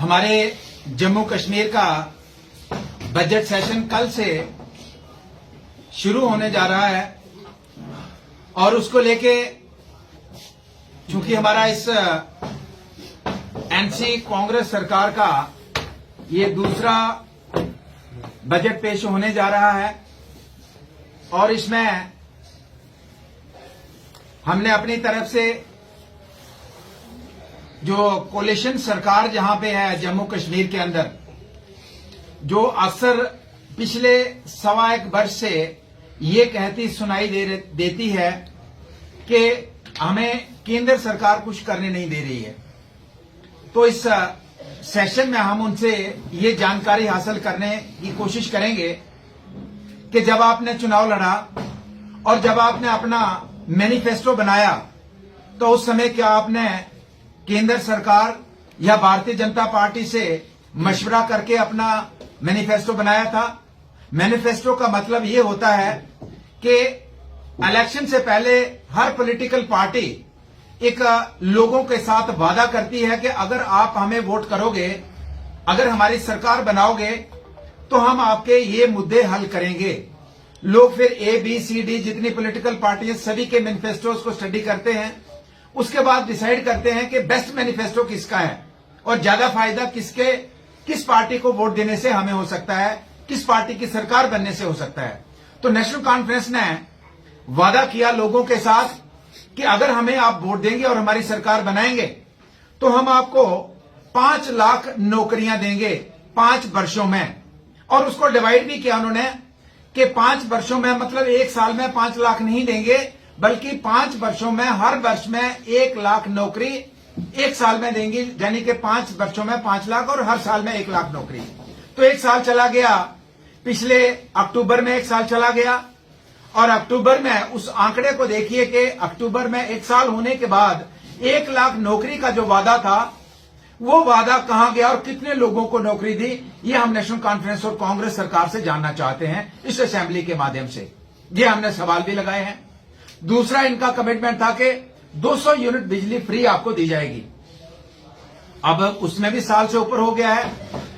हमारे जम्मू कश्मीर का budget session कल से शुरू होने जा रहा है और उसको लेके चूंकि हमारा इस एनसी कांग्रेस सरकार का ये दूसरा बजट पेश होने जा रहा है और इसमें हमने अपनी तरफ से जो कोलिशन सरकार जहां पे है जम्मू कश्मीर के अंदर, जो अक्सर पिछले सवा एक वर्ष से ये कहती सुनाई देती है कि हमें केंद्र सरकार कुछ करने नहीं दे रही है, तो इस सेशन में हम उनसे ये जानकारी हासिल करने की कोशिश करेंगे कि जब आपने चुनाव लड़ा और जब आपने अपना मैनिफेस्टो बनाया तो उस समय क्या आपने केंद्र सरकार या भारतीय जनता पार्टी से मशवरा करके अपना मैनिफेस्टो बनाया था? मैनिफेस्टो का मतलब ये होता है कि इलेक्शन से पहले हर पॉलिटिकल पार्टी एक लोगों के साथ वादा करती है कि अगर आप हमें वोट करोगे, अगर हमारी सरकार बनाओगे तो हम आपके ये मुद्दे हल करेंगे। लोग फिर ए बी सी डी जितनी पॉलिटिकल पार्टियां सभी के मैनिफेस्टोज को स्टडी करते हैं, उसके बाद डिसाइड करते हैं कि बेस्ट मैनिफेस्टो किसका है और ज्यादा फायदा किस पार्टी को वोट देने से हमें हो सकता है, किस पार्टी की सरकार बनने से हो सकता है। तो नेशनल कॉन्फ्रेंस ने वादा किया लोगों के साथ कि अगर हमें आप वोट देंगे और हमारी सरकार बनाएंगे तो हम आपको 5 लाख नौकरियां देंगे 5 वर्षों में। और उसको डिवाइड भी किया उन्होंने कि 5 वर्षों में मतलब एक साल में 5 लाख नहीं देंगे, बल्कि 5 वर्षों में हर वर्ष में 1 लाख नौकरी एक साल में देंगी, यानी कि 5 वर्षों में 5 लाख और हर साल में 1 लाख नौकरी। तो एक साल चला गया, पिछले अक्टूबर में एक साल चला गया और अक्टूबर में उस आंकड़े को देखिए कि अक्टूबर में एक साल होने के बाद 1 लाख नौकरी का जो वादा था वो वादा कहां गया और कितने लोगों को नौकरी दी, ये हम नेशनल कॉन्फ्रेंस और कांग्रेस सरकार से जानना चाहते हैं इस असेंबली के माध्यम से। ये हमने सवाल भी लगाए हैं। दूसरा इनका कमिटमेंट था कि 200 यूनिट बिजली फ्री आपको दी जाएगी। अब उसमें भी साल से ऊपर हो गया है,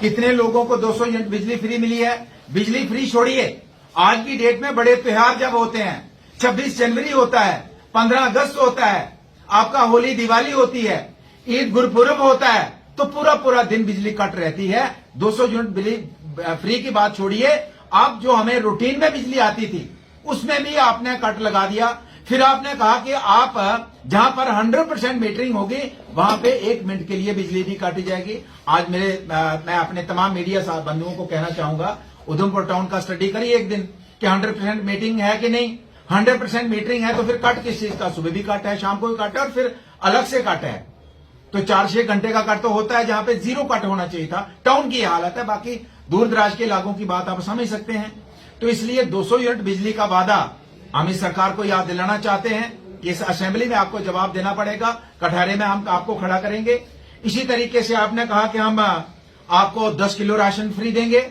कितने लोगों को 200 यूनिट बिजली फ्री मिली है? बिजली फ्री छोड़िए, आज की डेट में बड़े त्योहार जब होते हैं, 26 जनवरी होता है, 15 अगस्त होता है, आपका होली दिवाली होती है, ईद गुरपुरब होता है, तो पूरा दिन बिजली कट रहती है। 200 यूनिट बिजली फ्री की बात छोड़िए, आप जो हमें रूटीन में बिजली आती थी उसमें भी आपने कट लगा दिया। फिर आपने कहा कि आप जहां पर 100% मीटरिंग होगी वहां पे 1 मिनट के लिए बिजली नहीं काटी जाएगी। आज मैं अपने तमाम मीडिया बंधुओं को कहना चाहूंगा, उधमपुर टाउन का स्टडी करिए एक दिन कि 100% मीटरिंग है कि नहीं। 100% मीटरिंग है तो फिर कट किस चीज का? सुबह भी कट है, शाम को भी कट है और फिर अलग से कट है। तो 4-6 घंटे का कट तो होता है जहां पे 0 कट होना चाहिए था। टाउन की हालत है, बाकी दूर दराज के इलाकों की बात आप समझ सकते हैं। तो इसलिए 200 यूनिट बिजली का वादा हम इस सरकार को याद दिलाना चाहते हैं कि इस असेंबली में आपको जवाब देना पड़ेगा। कटहरे में हम आपको खड़ा करेंगे। इसी तरीके से आपने कहा कि हम आपको 10 किलो राशन फ्री देंगे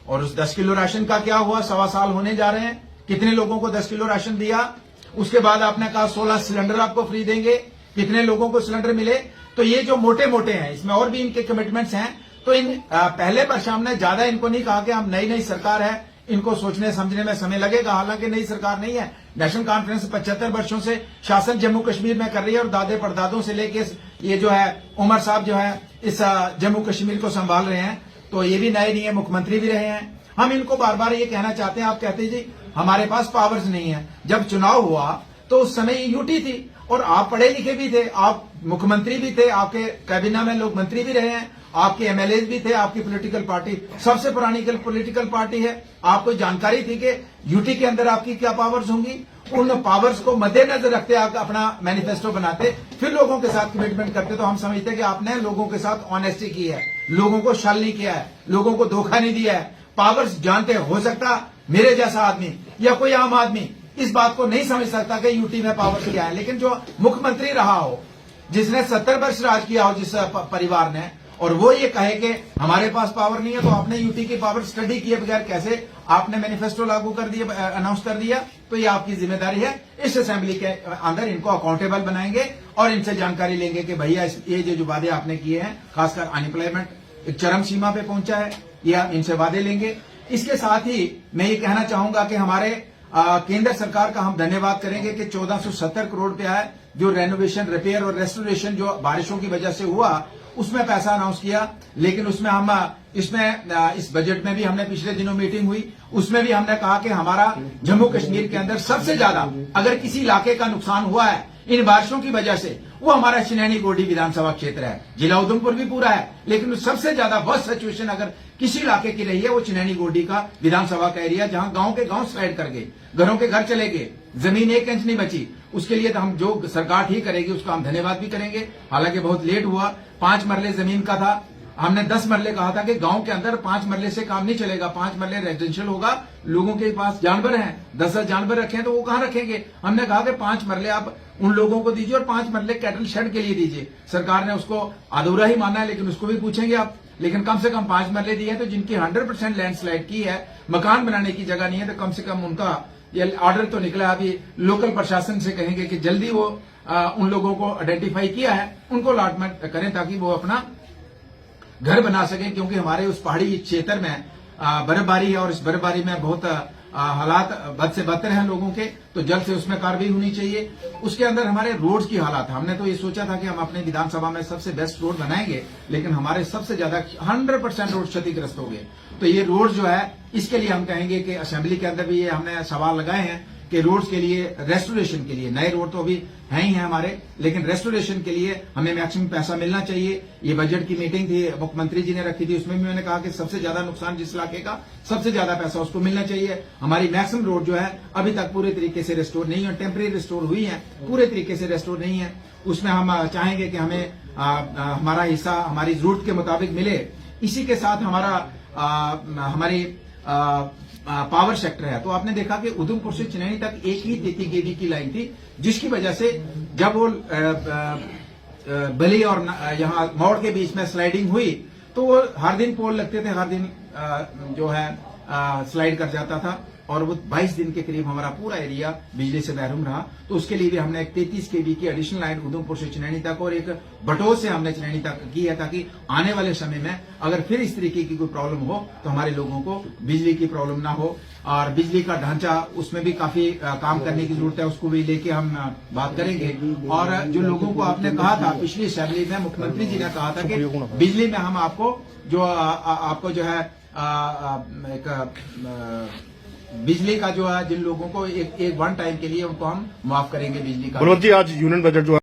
और उस 10 किलो राशन का क्या हुआ? 1.25 साल होने जा रहे हैं, कितने लोगों को 10 किलो राशन दिया? उसके बाद आपने कहा 16 सिलेंडर आपको फ्री देंगे, कितने लोगों को सिलेंडर मिले? तो ये जो मोटे मोटे हैं, इसमें और भी इनके कमिटमेंट्स हैं। तो इन पहले वर्ष हमने ज्यादा इनको नहीं कहा कि हम नई सरकार है, इनको सोचने समझने में समय लगेगा। हालांकि नई सरकार नहीं है, नेशनल कॉन्फ्रेंस 75 वर्षों से शासन जम्मू कश्मीर में कर रही है और दादे परदादों से लेके ये जो है उमर साहब जो है इस जम्मू कश्मीर को संभाल रहे हैं। तो ये भी नए नहीं है, मुख्यमंत्री भी रहे हैं। हम इनको बार बार ये कहना चाहते हैं, आप कहते जी हमारे पास पावर्स नहीं है। जब चुनाव हुआ तो उस समय यूटी थी और आप पढ़े लिखे भी थे, आप मुख्यमंत्री भी थे, आपके कैबिनेट में लोग मंत्री भी रहे हैं, आपके एमएलए भी थे, आपकी पॉलिटिकल पार्टी सबसे पुरानी पॉलिटिकल पार्टी है। आपको जानकारी थी कि यूटी के अंदर आपकी क्या पावर्स होंगी। उन पावर्स को मद्देनजर रखते आप अपना मैनिफेस्टो बनाते, फिर लोगों के साथ कमिटमेंट करते। तो हम समझते कि आपने लोगों के साथ ऑनेस्टी की है, लोगों को छल नहीं किया है, लोगों को धोखा नहीं दिया है। पावर्स जानते हो सकता मेरे जैसा आदमी या कोई आम आदमी इस बात को नहीं समझ सकता कि यूटी में पावर क्या है, लेकिन जो मुख्यमंत्री रहा हो, जिसने 70 वर्ष राज किया हो जिस परिवार ने, और वो ये कहे कि हमारे पास पावर नहीं है, तो आपने यूटी की पावर स्टडी किए बगैर कैसे आपने मैनिफेस्टो लागू कर दिया, अनाउंस कर दिया? तो ये आपकी जिम्मेदारी है। इस असेंबली के अंदर इनको अकाउंटेबल बनाएंगे और इनसे जानकारी लेंगे कि भैया ये जो वादे आपने किए हैं, खासकर अनएम्प्लॉयमेंट एक चरम सीमा पे पहुंचा है, ये हम इनसे वादे लेंगे। इसके साथ ही मैं ये कहना चाहूंगा कि हमारे केंद्र सरकार का हम धन्यवाद करेंगे कि 1470 करोड़ रुपया है जो रेनोवेशन, रिपेयर और रेस्टोरेशन जो बारिशों की वजह से हुआ उसमें पैसा अनाउंस किया। लेकिन उसमें हम इस बजट में भी हमने पिछले दिनों मीटिंग हुई, उसमें भी हमने कहा कि हमारा जम्मू कश्मीर के अंदर सबसे ज्यादा अगर किसी इलाके का नुकसान हुआ है इन बारिशों की वजह से वो हमारा चिनैनी गोडी विधानसभा क्षेत्र है। जिला उधमपुर भी पूरा है, लेकिन सबसे ज्यादा वर्स्ट सिचुएशन अगर किसी इलाके की रही है वो चिनैनी गोडी का विधानसभा का एरिया, जहां गांव के गांव स्लाइड कर गए, घरों के घर चले गए, जमीन 1 इंच नहीं बची। उसके लिए तो हम जो सरकार ठीक करेगी उसका हम धन्यवाद भी करेंगे। हालांकि बहुत लेट हुआ, 5 मरले जमीन का था, हमने 10 मरले कहा था कि गांव के अंदर 5 मरले से काम नहीं चलेगा, 5 मरले रेजिडेंशियल होगा। लोगों के पास जानवर हैं, 10 जानवर रखे हैं तो वो कहां रखेंगे। हमने कहा कि 5 मरले आप उन लोगों को दीजिए और 5 मरले कैटल शेड के लिए दीजिए। सरकार ने उसको अधूरा ही माना है, लेकिन उसको भी पूछेंगे आप। लेकिन कम से कम 5 मरले दिए हैं तो जिनकी 100% लैंडस्लाइड की है, मकान बनाने की जगह नहीं है, तो कम से कम उनका ये ऑर्डर तो निकला। अभी लोकल प्रशासन से कहेंगे कि जल्दी वो उन लोगों को आइडेंटिफाई किया है उनको अलॉटमेंट करें ताकि वो अपना घर बना सकें। क्योंकि हमारे उस पहाड़ी क्षेत्र में बर्फबारी है और इस बर्फबारी में बहुत हालात बद से बदतर हैं लोगों के, तो जल्द से उसमें कार्रवाई होनी चाहिए। उसके अंदर हमारे रोड्स की हालात, हमने तो ये सोचा था कि हम अपने विधानसभा में सबसे बेस्ट रोड बनाएंगे, लेकिन हमारे सबसे ज्यादा 100% रोड क्षतिग्रस्त हो गए। तो ये रोड जो है इसके लिए हम कहेंगे कि असेंबली के अंदर भी ये हमने सवाल लगाए हैं कि रोड्स के लिए, रेस्टोरेशन के लिए, नए रोड तो अभी है ही हैं हमारे, लेकिन रेस्टोरेशन के लिए हमें मैक्सिमम पैसा मिलना चाहिए। ये बजट की मीटिंग थी, मुख्यमंत्री जी ने रखी थी, उसमें भी मैंने कहा कि सबसे ज्यादा नुकसान जिस इलाके का सबसे ज्यादा पैसा उसको मिलना चाहिए। हमारी मैक्सिमम रोड जो है अभी तक पूरे तरीके से रिस्टोर नहीं है, टेम्परेरी रिस्टोर हुई है, पूरे तरीके से रिस्टोर नहीं है। उसमें हम चाहेंगे कि हमें हमारा हिस्सा हमारी जरूरत के मुताबिक मिले। इसी के साथ हमारी पावर सेक्टर है, तो आपने देखा कि उधमपुर से चिनैनी तक एक ही 33 केवी की लाइन थी, जिसकी वजह से जब वो बली और यहाँ मोड़ के बीच में स्लाइडिंग हुई तो वो हर दिन पोल लगते थे, हर दिन जो है स्लाइड कर जाता था और वो 22 दिन के करीब हमारा पूरा एरिया बिजली से महरूम रहा। तो उसके लिए भी हमने एक 33 केवी की एडिशनल लाइन उधमपुर से चिनैनी तक और एक बटोर से हमने चिनैनी तक की है, ताकि आने वाले समय में अगर फिर इस तरीके की कोई प्रॉब्लम हो तो हमारे लोगों को बिजली की प्रॉब्लम ना हो। और बिजली का ढांचा, उसमें भी काफी काम करने की जरूरत है, उसको भी लेके हम बात करेंगे। और जो लोगों को आपने कहा था पिछली असेंबली में, मुख्यमंत्री जी ने कहा था कि बिजली में हम आपको जो है एक बिजली का जो है जिन लोगों को एक 1 टाइम के लिए उनको हम माफ करेंगे बिजली का। बलवंत जी, आज यूनियन बजट जो